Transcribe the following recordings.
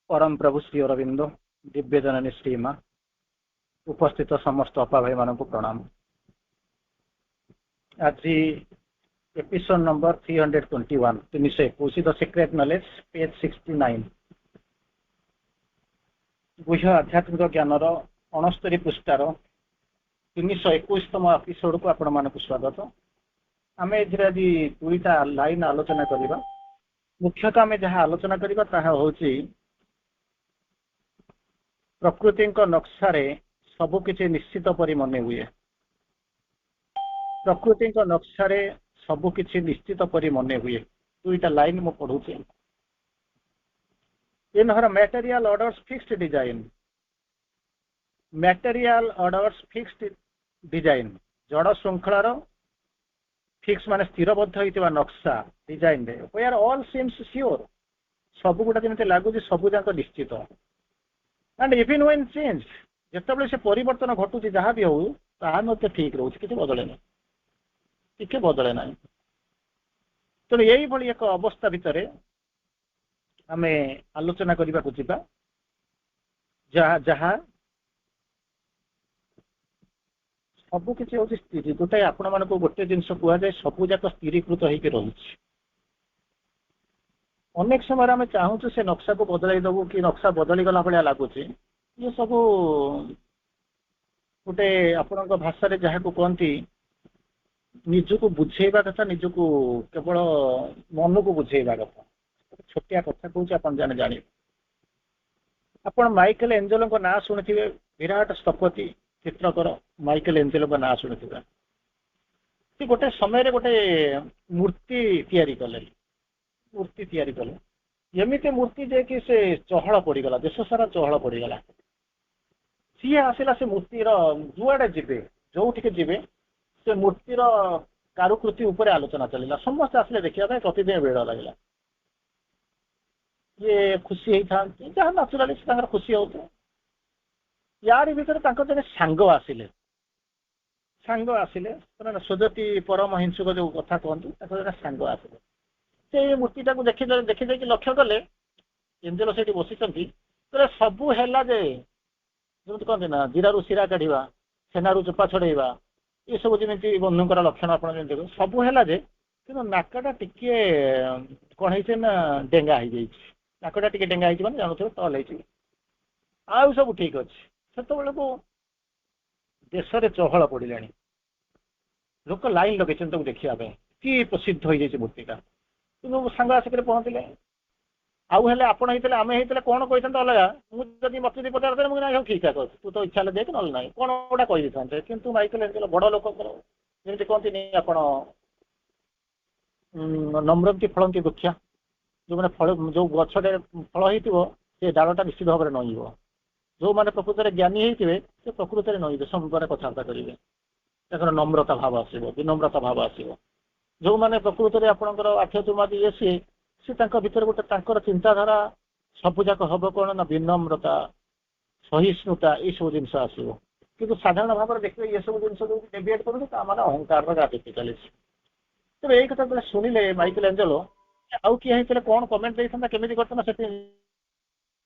परम प्रभु श्री अरविंद दिव्य जननी श्रीमा उपस्थित समस्त अपा भाई मान प्रणाम। आज episode number 321 321 the secret knowledge page 69 गुह्य आध्यात्मिक ज्ञान 69 पृष्ठार 321तम एपिसोड को आपण मानक स्वागत। आम आज दुईटा लाइन आलोचना करबा। मुख्यतः आम जहाँ आलोचना करबा ताहा होची प्रकृति नक्शा सबकि निश्चित परि मन हुए। प्रकृति नक्शा सबकि निश्चित परि मन हुए। दुईटा लाइन मु पढ़ुची। In her material orders fixed design, material orders fixed design जड़ श्रृंखलार फिक्स माने स्थिरबद्ध होइतिबा नक्शा डिजाइन रे वेयर ऑल सीम्स श्योर सब गुडा जमिते लागुची सब जाक निश्चित। एंड इवन व्हेन चेंज जिते से परिवर्तन घटुची जहाँ भी हो ताहा मते ठीक रोचे किसी बदले ना टिके बदले ना। तेणु यही भली एक अवस्था भितर आम आलोचना करने को जीवा जहाँ जहाँ सबकि हूँ स्थिर जोटा आपण मान गोटे जिन कहुए सबूक स्थिरीकृत होकर रही। अनेक समय आम चाहूँ से नक्शा को बदल दबू कि नक्शा बदली गला भाया लगुच ये सब गोटे आपण भाषा जहाँ को कहती निजको बुझेवा कथा निजको केवल मन को बुझेवा कथा। छोटिया कथा कौच आप जाने आपण माइकल एंजेलो ना शुणी विराट स्थपति चित्रकर माइकल एंजेलो ना शुणी गोटे समय गोटे मूर्ति तैयारी कले एमती मूर्ति जे कि से चहल पड़गला देश सारा चहल पड़गला। सी आसला से मूर्तिर जुआड़े जीवे जो जीवे से मूर्तिर कारुकृति उपर आलोचना चलला। समस्त आसले देखा प्रतिदिन बेड़ लगला। ये खुशी होता जहाँ नाचुराली खुशी होते यार भर जन सांग आसिले स्वजती परम हिंसुक जो कथा कहते सांग आसिले से मूर्तिटा को देखी देखी लक्ष्य कले एंजेलो से बसी सबू है जमी कहते ना जीरारू शिरा काढ़ा सेनारू चोपा छड़ेवा ये सब जमी बंधुकर लक्षण आप सबू है कि नाकटा टिके कौन है डेंगा हो जाए नाकटा टिके डेंगा हो जान तल हो सब ठीक अच्छे से को देश में चहल पड़ा लोक लाइन लगे देखा कि प्रसिद्ध हो जाए मूर्तिटा कि सांग आसिक पहुँचले आउ हेले आपण होते आम होते कौन कही अलग मुझे मत पचार मुझे ठीक है तू तो इच्छा देख ना ना कौन गोटा कही था कि माइकल एंजेलो बड़ लोक जमी कहती आप नम्रती फलती वृक्षा जो मैंने फल जो गछटे फल हो डालटा निश्चित भाव में नईब जो मैंने प्रकृत में ज्ञानी होते से प्रकृत में नईबे सम्मुखें कथबार्ता करेंगे नम्रता भाव आसो विनम्रता भाव आसो जो मैंने प्रकृत में आपंकर आठ्यतुमादी ये सी भीतर गोटे चिंताधारा सबूक हम कौन ना विनम्रता सहिष्णुता ये सब जिन आसो कि साधारण भाव में देखिए ये सब जिन डेविएट कर अहंकार राजनीति चली। तेज यही कथा जो शुणिले माइकल एंजेलो आउ किए कौन कमेंट देता केमी करता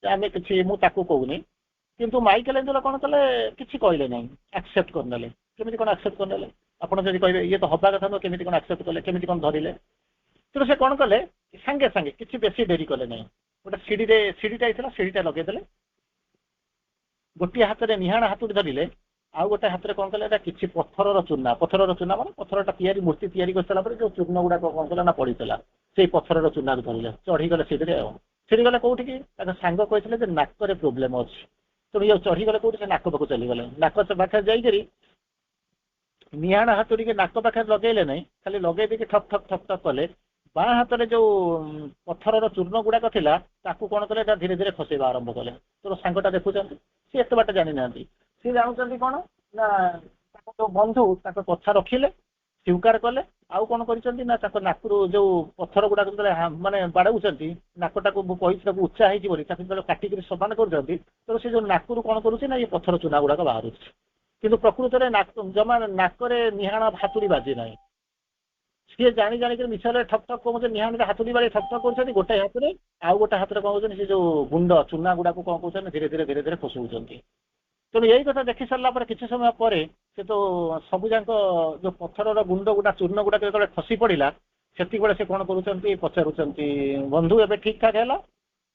आम कि कहूनी किंतु माइकल एंजेलो कौन कले कि कहले ना एक्सेप्ट करने केमी कौन एक्सेप्ट करने आप कहे ये तो हवा कथा केमी कौन एक्सेप्ट कले केमी कौन धरले तेणु से कौन कले सांगे सांगे किसी बेसी डेरी कले ना गोटे सीढ़ीटा होता सीढ़ीटा लगेदे गोटे हाथ में निहाण हाथुड़ी धरले आउ गोटे हाथ में कौन कले कि पत्थर चूना मान पत्थरटा तैयारी मूर्ति तैयारी कर सारापर जो चूर्ण गुड़ा कौन कला ना पड़ता से पत्थर चूना धरले चढ़ीगले सीढ़ी गले कौटी सांग कहते नाक प्रोब्लेम अच्छे तेणु ये चढ़ीगले कौटे नाक पाक चलीगले नाक पाखे जाइक निहाण हाथुड़ी के नाक पाखे लगेले ना खाली लगे देखे ठप ठप ठप ठप कले बाँ हाथ में जो पत्थर चूर्ण गुड़ाक था कौन कले धीरे धीरे खसेवा आरंभ कले। तो सांगटा देखुं सी एत बाट जानी ना सी जानते कौन ना जो बंधु कथा रखिले स्वीकार कले आउ कौन कर नाकरू जो पत्थर गुड़ाक माने बाड़ाऊँच नाकटा को कही उच्चा हो काटिक समान कर तो सी जो नाकरू कौन करुच्ची ये पत्थर चूना गुड़ाक बाहर किंतु प्रकृत में जमा नाक निहाण हाथुड़ी बाजी ना सी जाणी जाणी मिछरे ठक ठक कौन निहां हाथुरी बाड़ी ठक ठक कर गोटे हाथ में आउ गोटे हाथ में कौन कहते से जो गुंड चूना गुड़ा को कौन कहते धीरे धीरे धीरे धीरे खसुंट तेणु यही कथा देखी सारा पर किसी समय पर से तो सबुजाक जो पत्थर गुंड गुड़ा चूर्ण गुड़ा जो खसी पड़ा से से कौन कर पचारुंट बंधु एवं ठीक ठाक है ना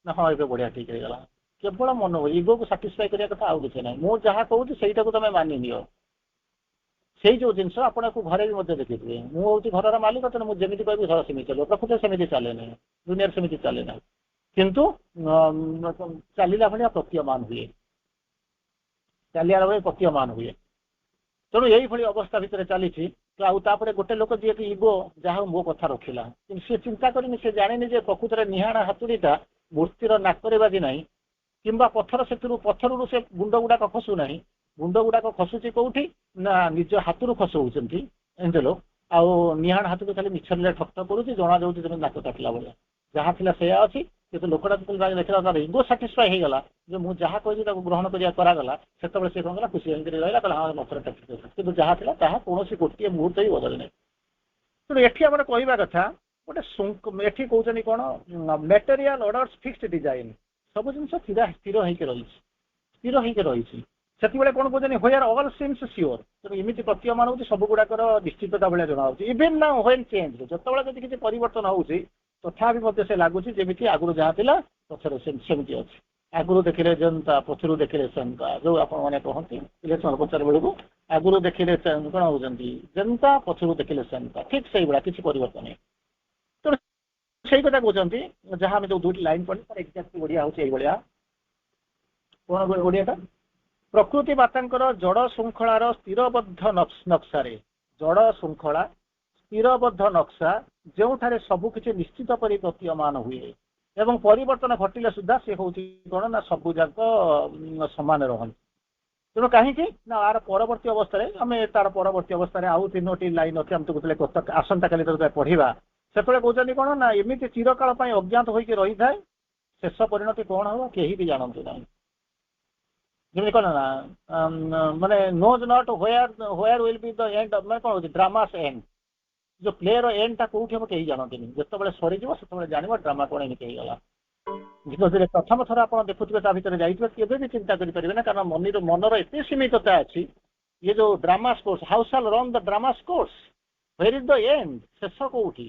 हाँ ये बढ़िया ठीक है केवल मन इगो को साटिस्फाई करने कथा आउ कि ना मुझे जहाँ कहूँ सहीटा को तुम मानि नियो से जो जिनस आपन को घरे भी देखिए मुझे घर मालिक तेना मुझे कहबी घर सेमती चलो प्रकृति सेमती चले ना दुनिया सेमती चले ना किंतु चलला भाया प्रतीयमान हुए चलिया भाई प्रतीयमान हुए तेणु यही अवस्था भितर चली आउे गोटे लोक जी कि इगो जहाँ मो कथा रखिला सी चिंता करनी से जाने प्रकृत में निहाणा हातुरीटा मूर्तिर नाकरे बाजी ना कि पत्थर से पत्थर से गुंड गुड़ाक खसुना गुंड गुड़ाक खसुची कौटी ना निज हाथ खसुंट एमती लोग आउ निहाण हाथ को खाली मिछर ठक ठक करुच्ची जना जाऊँगी नाक काटिला भाया जहाँ थी से कि लोकटा देखला तार इगो साटिस्फाई हो गला जो मुझे जहाँ कही ग्रहण करागला से कौन कला खुशी रहा हाँ मथुरा कि जहाँ था कौन गोटे मुहूर्त ही बदल नहीं तेणु ये आम कहवा कथा गोटे ये कहते कौन मटेरियल ऑर्डर्स फिक्स्ड डिजाइन सब जिन स्थिर होकर रही से कौन कहते व्हेयर ऑल सीम्स श्योर तेणु एमती प्रतीयमान होती सब गुड़ाक निश्चितता भाया जना इवेन नाउ व्हेन चेंज जो किसी परिवर्तन होती तथापि से लगुच जमी आगुरी जहाँ थी पचर सेमती अच्छी आगुरी देखिले जनता पछरू देखिले सेमता जो आपने कहते इलेक्शन प्रचार बेलू आगुरी देखिले कौन होती जनता पछरू देखिले सेमता ठीक से भाया किसी परिवर्तन नहीं तेणु से कथा कहते जहाँ आम जो दुईट लाइन पढ़ी तार एक्जाक्ट ओडिया होगा कौन ओडिया प्रकृति माता जड़ श्रृंखलार स्थिरबद्ध नक्शा जड़ श्रृंखला स्थिरबद्ध नक्शा जो सबकि निश्चित पर प्रतीयमान हुए एवं परिवर्तन घटिले सुधा सी हूँ कौन ना सबूक सामान रहन तेणु कहीं ना आर परवर्ती अवस्था आम तार परवर्ती अवस्था आउ 3टी लाइन अच्छे आम तो आसंता काली पढ़ा से कहते कौन ना एमती चिरकाल अज्ञात होकर रही है शेष परिणति कौन हम कहीं भी जानते ना जमी कौन ना माने knows not where will be the end मैं कौन ड्रामास एंड जो प्लेयर एंडटा कौटी हम कहीं जानते जो सरीज से जान ड्रामा कौन एमती गला धीरे प्रथम थर आप देखुए भितर जाइए भी चिंता करेंगे ना कारण मनर एत सीमितता अच्छी ये जो drama course how shell run the drama course where is the end शेष कौटी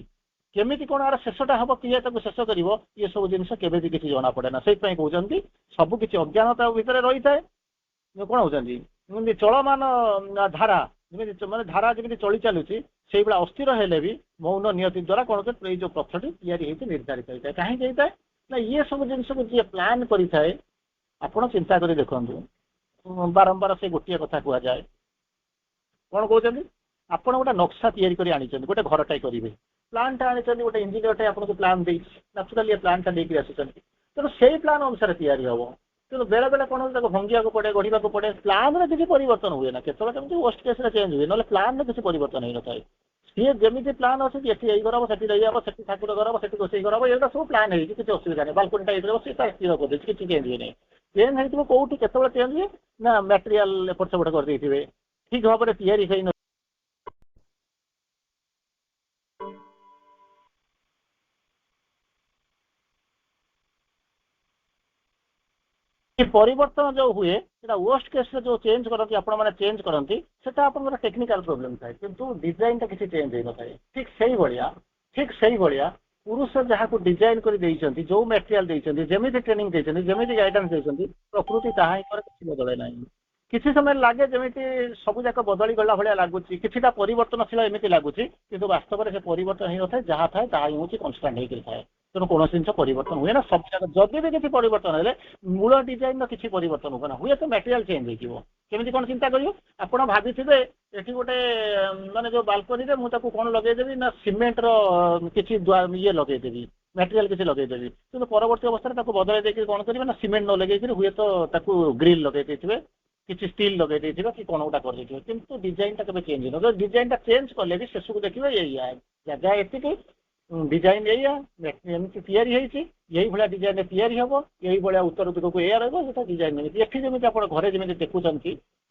केमी कौन आर शेषटा हम किए शेष कर ये सब जिनस केबे किसी जना पड़े ना से कहते सबकि अज्ञानता भितर रही है कौन होती चलमान धारा जमी धारा जमी चली चलुची से भाया अस्थिर हेले भी मौन नियति द्वारा कौन ये जो पथटी या निर्धारित होता है कहीं होता है ना ये सब जिन जी प्लां करें आप चिंता कर देखु बारंबार से गोटे कथा कहुए कौन कहते आप गोटे नक्शा या गोटे घरटा करेंगे प्लांटा आनी गोटे इंजीनियर आपको प्लां दे नाचुराली प्लांटा लेकर आसुँच तेणु से प्लां अनुसार या तेणु बेले बेले कौन भंगिया को पड़े गढ़ा पड़े प्लान किसी परिवर्तन हुए ना केतल वर्स्ट केस चेंज हुए ना प्लान किसी परिवर्तन हो न था सी जमी प्लान अच्छे ये घर हम से रही ठाकुर घर हम से रोसे घर हम ये सब प्लान है किसी असुविधा नहीं बालकोनीटा ये स्थिर कर किसी चेंज हुए नहीं चेंज हो कौटी केत चेंज हुए ना मटेरियल एपट सेपट करदे ठीक भाव में या परिवर्तन जो हुए वर्स्ट केस जो चेंज करती आपने चेंज करती से आप टेक्निकल प्रोब्लेम थाए किंतु डिजाइन किसी चेंज हो न था ठीक से भाया पुरुष जहाँ को डिजाइन कर जो मटेरियल देते जमी ट्रेनिंग देते जमी गाइडेंस देते प्रकृति ताहा किसी बदले ना किसी समय लगे जमी सबूक बदली गला भाया लगुच किसी परिवर्तनशील एमती लगुच कि वास्तव में से परिवर्तन हो न था जहाँ थाए ताहा हूँ कन्स्टांट होकर थाए तेणु कौन जिन परिवर्तन हुए ना सब जगह जदि भी किसी परिवर्तन है मूल डिजाइन किसी परिवर्तन हुए ना हुए तो मटेरियल चेंज होमती कौन चिंता करियो आपण भाभी ये गोटे माने जो बालकोनी में मुझे कौन लगेदेवी ना सीमेंट किसी ये लगेदेवी मटेरियल किसी लगेदेवी कि परवर्ती अवस्था बदल देखिए कौन करेंगे ना सीमेंट न लगे हुए तो ग्रिल लगे किसी स्टील लगे कि कौन गोटा कर किंतु डिजाइनटा के चेंज हो डिजाइनटा चेंज कले भी शेष को देखिए यही जगह ये डिजाइन एमती यही भाया डिजाइन हम यही भाया उत्तर दिग को या रहा डिजाइन ये जमी आप घरे जमी देखुं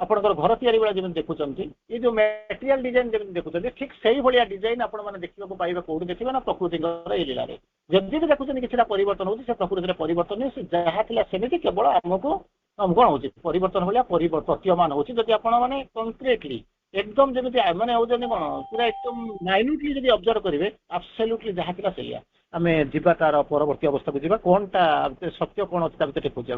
ଆପଣଙ୍କର ଘର ତିଆରି ବେଳା ଯେମିତି ଦେଖୁଛନ୍ତି ଏଇ ଯୋଉ ମେଟେରିଆଲ ଡିଜାଇନ ଯେମିତି ଦେଖୁଛନ୍ତି ଠିକ ସେଇଭଳିଆ ଡିଜାଇନ ଆପଣ ମାନେ ଦେଖିବାକୁ ପାଇବେ କୋଉଠି ଦେଖିବେ ନା ପ୍ରକୃତିଙ୍କର ଏଇ ଲୀଳାରେ ଯଦି ବି ଦେଖୁଛନ୍ତି କିଛିଟା ପରିବର୍ତ୍ତନ ହଉଛି ସେ ପ୍ରକୃତିରେ ପରିବର୍ତ୍ତନ ସେ ଯାହା ଥିଲା ସେମିତି କେବଳ ଆମକୁ କଣ ହଉଛି ପରିବର୍ତ୍ତନ ଭଳିଆ ପ୍ରତୀୟମାନ ହଉଛି ଯଦି ଆପଣ ମାନେ କନକ୍ରିଟଲି एकदम जमी मैंने कौन पूरा एकदम माइन्यूटली जब ऑब्जर्व करेंगे आब्सोल्युटली जहाँ था सैया आम जा तार परवर्ती अवस्था को जी कौन टा सत्य कौन अच्छे खोजा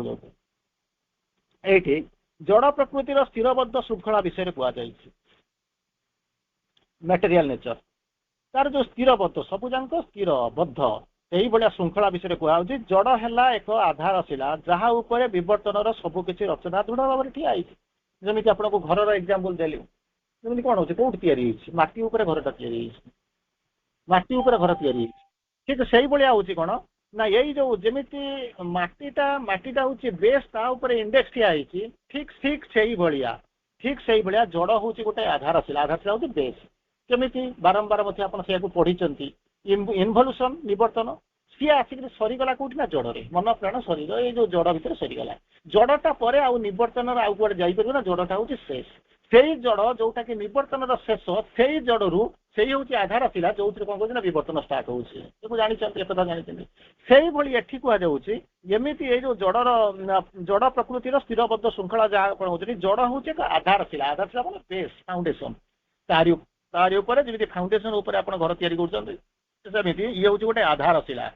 ये जड़ प्रकृतिर स्थिरबद्ध श्रृंखला विषय कहुई मटेरियल नेचर तार जो स्थिरबद्ध सबुजाक स्थिर बद्ध यही भाया श्रृंखला विषय कहुई जड़ है एक आधारशिला जहाँ उपरे विवर्तन सबुकिछि रचना दृढ़ भाव में ठिया जमी आपको घर एग्जांपल देली जमी कौन हो कौट माटी घर माटी घर ठीक से भाया हूँ कौन ना यही जो जमी माटीटा हूँ बेस ताऊपर इंडेक्स ठिया ठीक ठीक से भाया जड़ हूँ गोटे आधारशिला हूँ बेस केमी बारंबार आप पढ़ी इनभल्यूशन निवर्तन सी आसिक सरीगला कौटी ना जड़े मन प्राण शरीर ये जो जड़ भर सरीगला जड़टा पर आउ निवर्तन आउ कड़े जापर ना जड़टा हूँ शेष से जड़ जोटा कि निवर्तन शेष से जड़ू से हूँ आधारशिला जो कौन कहना विवर्तन स्टार्ट हो जानते जानते से भाई एठी कहुमी ये जो जड़ प्रकृतिर स्थिरबद्ध श्रृंखला जहाँ कौन हो जड़ हूँ एक आधारशिला मैंने बेस फाउंडेशन तारी उपर जमी फाउंडेशन उपर आप घर तैयारी करते ये हूँ गोटे आधारशिला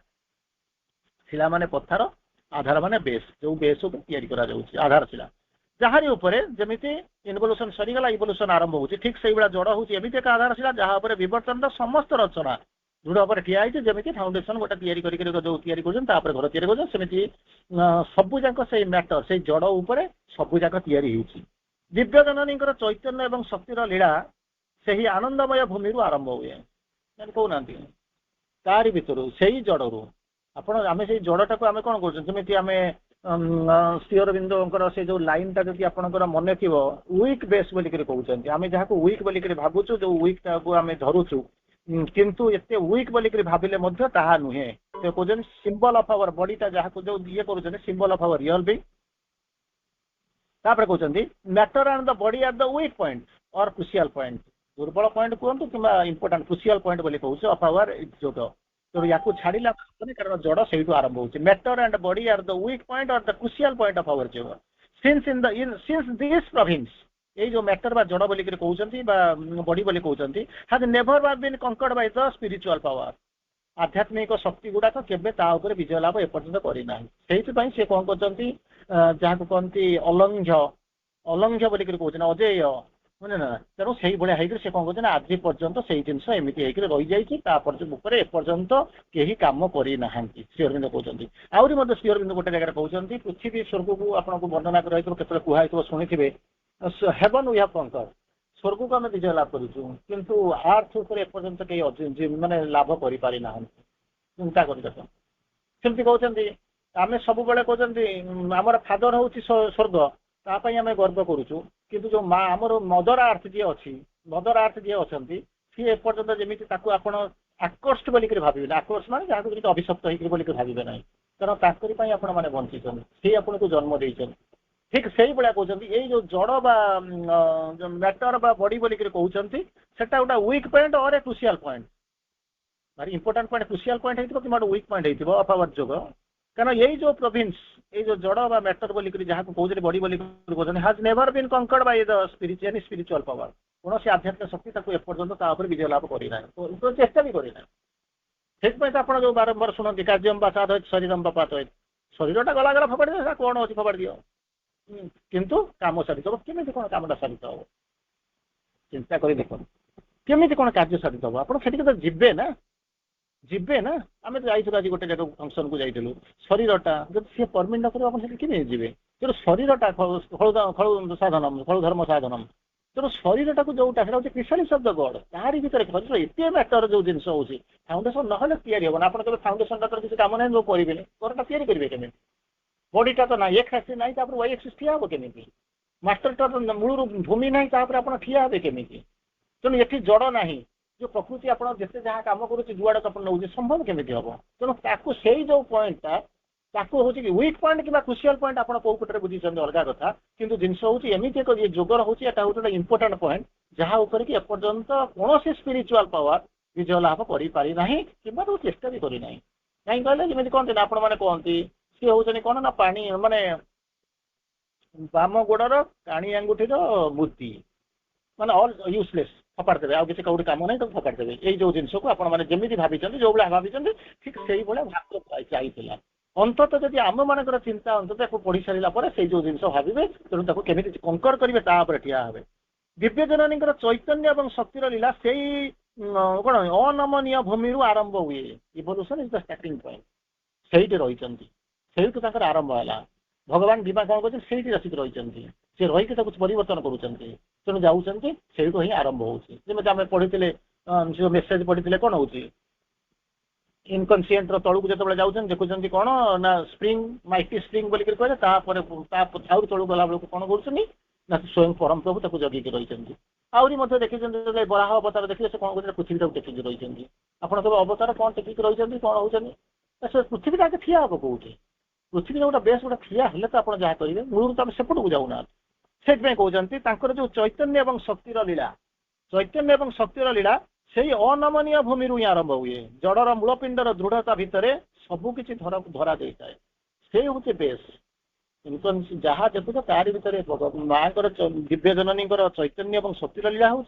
शिला माने पत्थर आधार माने बेस जो बेस तैयारी आधारशिला जहारी उपरे जमिति इनवोल्यूशन सरीगला इवोल्यूशन आरंभ होची ठीक से भाया जड़ हूँ एमती एक आधारशिला जहाँ पर विवर्तन समस्त रचना दृढ़ भाव ठिया जमी फाउंडेशन गोटे तैयारी जो तैयारी कर घर तैयारी करमती सबुजाक से मैटर से जड़ उपरे सबुजाक तैयारी दिव्य जननी चैतन्य और शक्तिर लीला से ही आनंदमय भूमि आरंभ हुए कहना तारी भितर से ही जड़ू आम से जड़टा को आम कौन करमती आम श्री अरविंदो से जो लाइन टा जब आपंकर मन थी वीक बेस बोलिक कहते आम जहाँ को वीक बोलिक भावुचु जो वीक टा को आम धरुचु किंतु एते वीक बोलिक भाविले नुहे तो कहते सिंबल ऑफ आवर बॉडी टा जहाँ को जो ये कर symbol of our real being कहते matter and the body are the weak point और क्रुशियल पॉइंट दुर्बल पॉइंट कहतु कि इंपोर्टेंट क्रुशियल पॉइंट बोली कहूँ ऑफ आवर जोग तो या छाड़ा कारण जड़ से आरंभ हो matter and body are the weak point और the crucial point of our जोग सिंस दिस प्रोविंस ये जो मैटर बा जड़ बोलिक कहते बॉडी बोली कहते has never been conquered by the spiritual power आध्यात्मिक शक्ति गुड़ाक केवे विजय लाभ एपर्यंत करना से कौन करते जहाँ को कहते अलंघ्य अलंघ्य बोलिक कहते अजेय मैंने ना तेणु से भाया से कौन कहते आज पर्यंत से जिनस एमती रही जापर एपर्यंत कहीं कम करना श्री अरविंद कहते आहरी श्री अरविंद गोटे जगह कहते पृथ्वी स्वर्ग को आपको वर्णना कर कहते शुणी हेवन वी हैव कंकर्ड स्वर्ग को आम विजय लाभ करूँ आर्थ उपर एपर्यंत कहीं मानने लाभ करना चिंता करमती कहते आम सब कहते आमर फादर हूँ स्वर्ग तापाई आम गर्व करुचु किंतु जो माँ आमर मदर आर्थ जी अच्छी मदर आर्थ जी अच्छा सी एपर्यंत जमी आपड़ आकर्ष बोलिक भावे आकर्ष मान जहाँ को अभिशप्त होकर भावे ना कारण ताकरी आपण मैंने बंची सी आपन को जन्म देते ठीक से भाया कहते ये जो जड़ बा मैटर बा बॉडी बोलिक कहते सेटा गोटे वीक पॉइंट और ए क्रुशियल पॉइंट भारी इंपोर्टेंट पॉइंट क्रुशियल पॉइंट हो कि वीक पॉइंट हो ऑफ आवर जोग कारण यही जो प्रोविंस ये जो जड़ बा मैटर बोलिक जहाँ को कहते बॉडी बोलिक कहते has never been conquered by the spiritual power कौन से आध्यात्मिक शक्ति एपर्यंत विजय लाभ करना तो चेष्टा भी करना से आप जो बारंबार शुणती कार्यम बात शरीरम बात शरीरटा गला गला फोपाड़ी दियो कौन अच्छी फोपाड़ी दियो किंतु काम साधित हम केमी कौन कमटा साधित हम चिंता कर देख केमी कौन कार्य साधित हम आप जीवे ना आम तो जाइए आज गोटे जगह फंक्शन को जाइलु शरीरटा जब सी परमिट न कर जी तेणु शरीरटा खल साधनम खल धर्म साधनम तेणु शरीरटा को जोटा हूँ कृषाणी शब्द गड तारी भर शरीर एत मैटर जो जिन हो फाउंडेसन ना या आप फाउंडेसन किसी कम ना जो करेंगे घरटा तैयारी करेंगे बॉडीटा तो ना एक्स एक्सिस ना वाई एक्सिस ठिया हम केमी मास्टरटा तो मूल भूमि ना आप ठिया हे केमी तेणु ये जड़ ना जो प्रकृति आप जिते जहाँ कम कर जुआड़ आप नौ संभव केमी हम तेणु ताकू से जो पॉइंटा ताको हूँ कि वीक पॉइंट कि क्रुशियल पॉइंट आप कौ पटे बुझी अलग कथा किंतु जिनस हूँ एमती एक जोगर हूँ यहाँ हूँ गोटे इंपोर्टाट पॉइंट जहाँ उपर कि एपर्यंत कौन स्पिरिचुअल पावर विजय लाभ कर पारि ना कि चेष्टा भी करना कहीं कहले जमी कहते आपण मैंने कहती सी हूँ कौन ना पानी माने बाम गोड़र काणी आंगुठीर मूर्ति माने ऑल यूजलेस फपाड़ देवे आउ किसी कौटी काम नहीं तो फपाड़ देवे ये जो जिनस को आपण मैंने जमी भाई जो भाई भाई ठीक से भाग चाहिए अंततः जदि आम मानकर चिंता अंततः पढ़ी सारा से जो जिन भावे तेणु केमी कंकर करेंगे तापर ठिया हे दिव्य जननी चैतन्य और शक्तिर लीला से कौन अनमनीय भूमि आरंभ हुए evolution is the starting point से रही आरंभ है भगवान दिवा कौन कर रसिक रही सी रहीकि परिवर्तन करुँच जाऊँच से ही आरंभ होमें पढ़ी जो मेसेज पढ़ी कौन हो इनकनसीएंट तलू जो जाऊँ देखुं कौन ना स्प्रिंग माइटी स्प्रिंग बोलिक कहले तलू गला बेलू कौन कर स्वयं परम प्रभु ताको जगिक रही आहरी देखिए बराह अवतार देखिए से कौन कर पृथ्वी को टेकिक रही आप अवतार कौन टेकिक रही कौन होती पृथ्वी आगे ठिया हम कौटे पृथ्वी गोटे बेस गोटे ठिया हेल्ले तो आप जहाँ करेंगे मूल तो सेपट को जाऊना से कहते जो चैतन्य और शक्तिर लीला चैतन्य और शक्तिर लीला से अनमनीय भूमि ही आरंभ हुए जड़र मूलपिंडर दृढ़ता भितर सबकि धरा जाए से हूँ बेस जहाँ देखुच तार भर माँ दिव्य जननी चैतन्य और शक्तिर लीला हूँ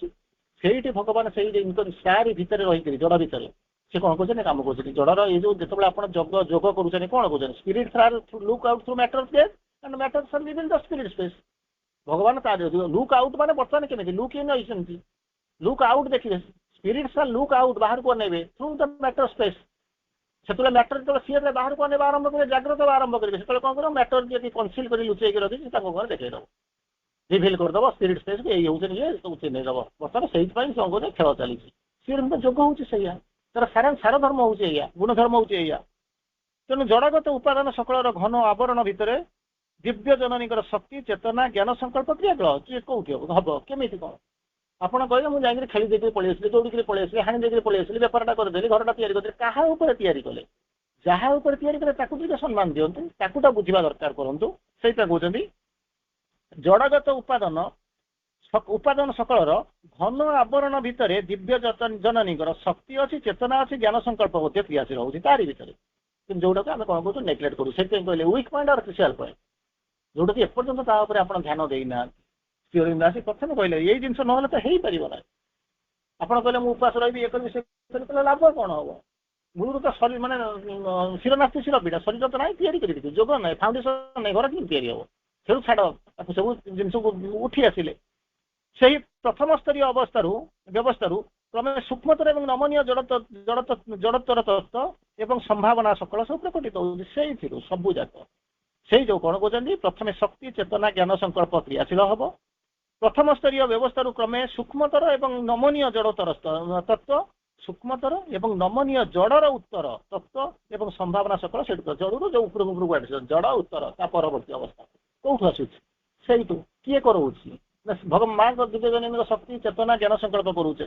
भगवान से तार भितर रही जड़ भितर से कौन कौन कम कर जड़र ये जो जो आप जोग करुँच कौन कौन spirit look out through matter space and matter sir reveal the spirit space भगवान तार लुक आउट माने बर्तमान केमी लुक इन आइसंती लुक आउट देखिए स्पिरिट सा लुक आउट बाहर को नेबे थ्रू द मैटर स्पेस से मैटर जो सी बाहर को आने आरंभ करेंगे जाग्रत आरंभ करेंगे से कौन कर मैटर जी कनसिल कर लुचेक रखी घर देखद रिभिल करदे स्पिरिट स्पेस को यही हूँ ये सब चिन्हदेव बर्तमान से खेल चली सी जोग हूँ तार सार धर्म हूँ गुणधर्म हूँ तेणु जड़गत उपादान सकल घन आवरण भितर दिव्य जननी शक्ति चेतना ज्ञान संकल्प क्रियाकल कौटी हम केमी कौन आपड़ कहले मुझे जाकर खेली देखिए पलि आसली दौड़ी पलि आसली हाणी देखिए पलि आसली बेपारटा करदेली घरटा या क्या कले जहाँ कले सम्मान दिंतु ताकूटा बुझा दरकार करूँ से कहते जड़गत उपादान सकल घन आवरण भितर दिव्य जननी शक्ति अच्छी चेतना अच्छी ज्ञान संकल्प क्रियाशील होती तारी भितर जोटा को आम कौन करूँ नेग्लेक्ट करूँ से कहले वीक पॉइंट और क्रुशियल पॉइंट जोटा कि एपर्यंत आप ध्यान देना से प्रथम कहले यही जिन ना तो हो पार ना आप कहले मुझे उपास रही ये करी लाभ कौन हम मूल तो शरीर मानने शिर नास्ती शिर पीड़ा शरीर तो ना या जोग ना फाउंडेसन ना घर कि या छाड़ सब जिन उठी आसिले से प्रथम स्तरीय व्यवस्था क्रमे सूक्ष्मतर और नमनीय जड़तर तत्व एवं संभावना सकल सब प्रकटित हो सबू जाक से जो कौन कहते प्रथम शक्ति चेतना ज्ञान संकल्प क्रियाशील हम प्रथम स्तरीय व्यवस्था क्रमे सूक्ष्मतर और नमनीय जड़तर तत्व सूक्ष्मतर और नमनीय जड़र उत्तर तत्व एवं संभावना सकल से जड़ू जो उपरक जड़ उत्तर ता परवर्ती अवस्था कौटू आसूँ से किए करोची भगवान माँ दिव्यजनी शक्ति चेतना ज्ञान संकल्प करुँच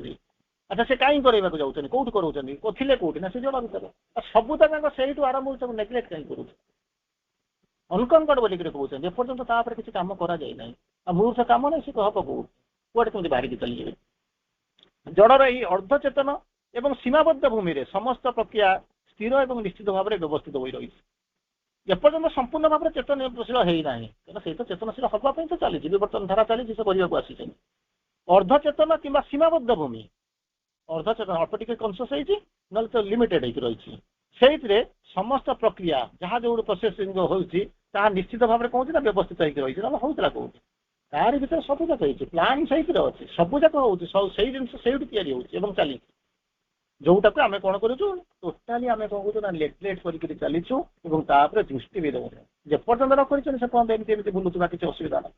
अच्छा से कहीं करवाक जाऊँ कौट करोचे थे कौटी ना से जड़ भर सबूत से आरंभ हो नेग्लेक्ट कहीं करुँच अनकंकड़ बोलिक कहते एपर्यंत तापर किसी कम कराई मूल से कम नहीं सी हम कौटे कमी बाहर चलिए जड़र यही अर्धचेतन एवं सीमाबद्ध भूमि में समस्त प्रक्रिया स्थिर और निश्चित भाव में व्यवस्थित हो रही एपर्यंत संपूर्ण भाव में चेतनशील होना से तो चेतनशील हाँपाई तो चली बर्तमान धारा चली से करने को आसी अर्धचेतन कि सीमाबद्ध भूमि अर्धचेतन अल्प टिके कनसीयस ना तो लिमिटेड रही से समस्त प्रक्रिया जहाँ जो प्रोसेसिंग हो निश्चित भाव में कौन व्यवस्थित होता होता कौटी तार भर सबूक प्लां से अच्छे सबूक हो जिन से चली जोटा को आम कौन करूँ टोटाली आम कौन करूँ नेग्लेक्ट कर चलीचु दृष्टि भी दौर जेपर्यंत रखी से पर्यटन एमती बुलूबा किसी असुविधा ना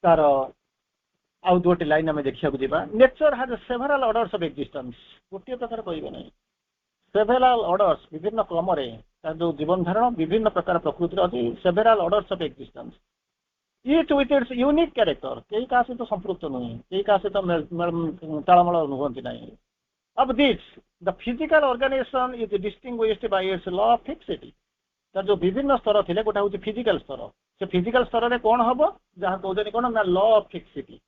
तार आउ गोटे लाइन आम देखा नेचर हाज सेभराल ऑर्डर्स ऑफ एक्जिस्टेंस गोटे प्रकार कह ना सेभराल ऑर्डर्स विभिन्न क्रम जो जीवन धारण विभिन्न प्रकार प्रकृति अच्छी several orders of existence each with its unique character कई क्या सहित संपृक्त नुहे कई क्या सहित तालमेल नुहति ना of this the physical organization is distinguished by its law of fixity तार जो विभिन्न स्तर थे गोटे हूँ फिजिकल स्तर से फिजिकल स्तर में कौन हम जहाँ कहते कौन ना लॉ ऑफ फिक्सिटी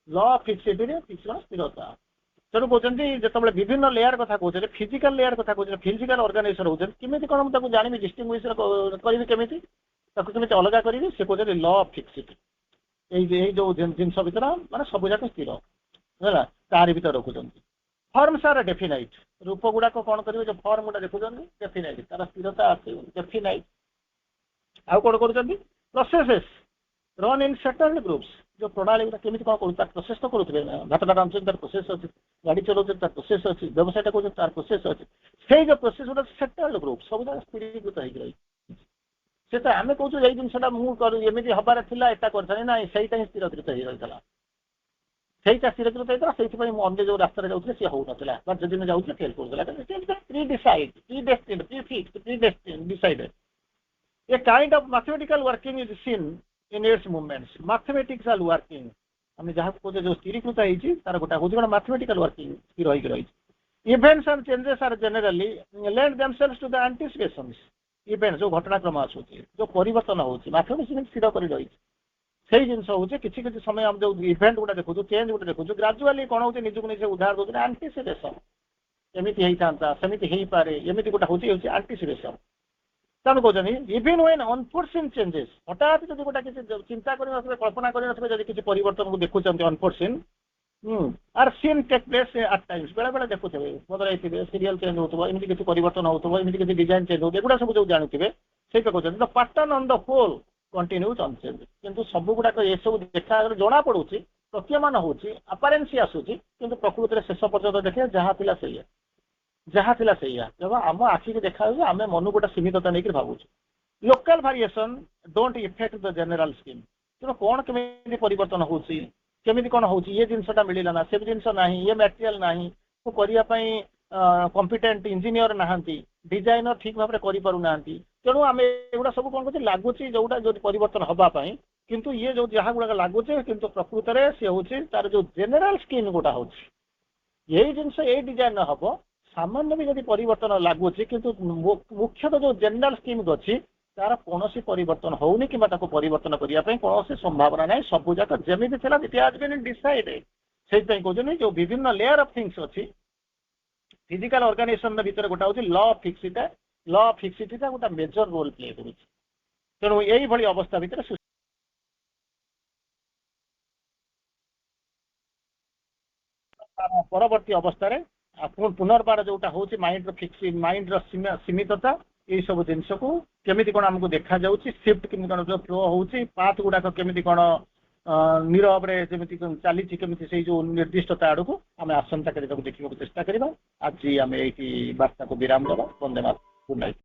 स्थिरता तेणु कहते जो विभिन्न लेयर कथा कहते फिजिकल लेयर कथा कहते फिजिकल ऑर्गेनाइजेशन होती केमी कौन मुझे जानी डिस्टिंग्विश करी केमी अलग करी से कहते लॉ ऑफ फिक्सिटी यही जो जिनस भर माने सब जाक स्थिर है तार भर रखुंट फॉर्म्स आर डेफिनाइट रूप गुड़ाक कौन करेंगे जो फॉर्म गुड़ा देखुं डेफिनाइट तार स्थिरता डेफिनाइट आउ कौन कर processes run in settled groups जो प्रणाली गुड़ा केमी कौन कर प्रोसेस तो करुवे घाटा रांधुं तार प्रोसेस अच्छी गाड़ी चलाऊँ तार प्रोसेस अच्छी व्यवसायटा कर तार प्रोसेस अच्छी से जो प्रोसेस गुड़ा सेटल्ड ग्रुप सब जगह स्थिरीकृत हो आम कौन यही जिनसा मुझे हबार था एटा कर ना सहीटा ही स्थिरीकृत हो रही सहीटा स्थिरीकृत होता से अंदर जो रास्ता जाऊँगे सी हो ना जदि जाऊँगे फेल कर A kind of mathematical working is seen in its movements. Mathematical working. हमें जहाँ को जो स्थिरीकृत है तार गोटा हूँ mathematical working स्थिर होइक रही Events and changes are generally lend themselves to the anticipations. Events जो घटनाक्रम आसूची जो परिवर्तन होची मैथमेटिक्स स्थिर कर रही से जिन हूँ किसी समय हम जो इवेंट गुटा देखु चेंज गुटा देखु ग्राजुआली कौन होती निजक निजे उधार दौर आंटीसिपेसन एमती होता सेमती हो पारे एमती गोटा हूँ आंटीसिपेसन तेणु कहते इवन व्हेन अनफोर्सिन चेंजेस हठात जब गोटा किसी चिंता कर कल्पना कर किसी परिवर्तन को देखुं unforeseen are seen take place at times बेले बेले देखुए बदल सीरियल चेंज होता एमती किसी परिवर्तन होता एमती किसी डिजाइन चेंज होता एगुड़ा सब जो जानते से कहते the pattern on the whole continues unchanged किंतु सब गुड़ाक ये सब देखा जना पड़ू प्रतीयमान होची अपरेन्सी आसूची किंतु प्रकृति में शेष पर्यटन देखे जहाँ थिला जब आम आखिक देखा आम मन गोटे सीमितता नहीं भावुँ local variation don't affect the general scheme तेणु कौन केमी परिवर्तन होमी कौन हो ये जिनसा मिलला ना से जिनस ना ये मटेरियल ना तो करने कॉम्पिटेंट इंजीनियर नहांती डिजाइनर ठीक भाव में तेणु आम एगुड़ा सब कौन कर लगुच जोटा जो परिवर्तन हाँपाई किंतु ये जो जहाँ गुड़ा लगुचे किंतु प्रकृत में सी हूँ तार जो जेनेल स्कीम गोटा हो यही जिनस ये डिजाइन हम सामान्य भी जब परिवर्तन लगुच किंतु मुख्यतः जो जेनेल स्कीम अच्छी तार कौन परिवर्तन होनी कि परिवर्तन करने कौन संभावना ना सब जाक जमी डिसाइडेड से कहते जो विभिन्न लेयर ऑफ थिंग्स अच्छी फिजिकल ऑर्गेनाइजेशन भीतर गोटा हूँ लॉ ऑफ फिक्सिटी गोटा मेजर रोल प्ले कर तेणु यही भली अवस्था भितर परवर्ती अवस्था पुनर्बार जोटा हूँ माइंड सीमितता ये सब जिनस को केमी कौन आमको देखा शिफ्ट केमी कौन जो फ्लो होची पाथ गुड़ाक केमी कौन नीरव जमी चली से जो निर्दिष्टता आड़ को आम आसंता देखा चेष्टा करवा आज आम ये वार्ता को विराम देवा। वंदे मातरम। Good night.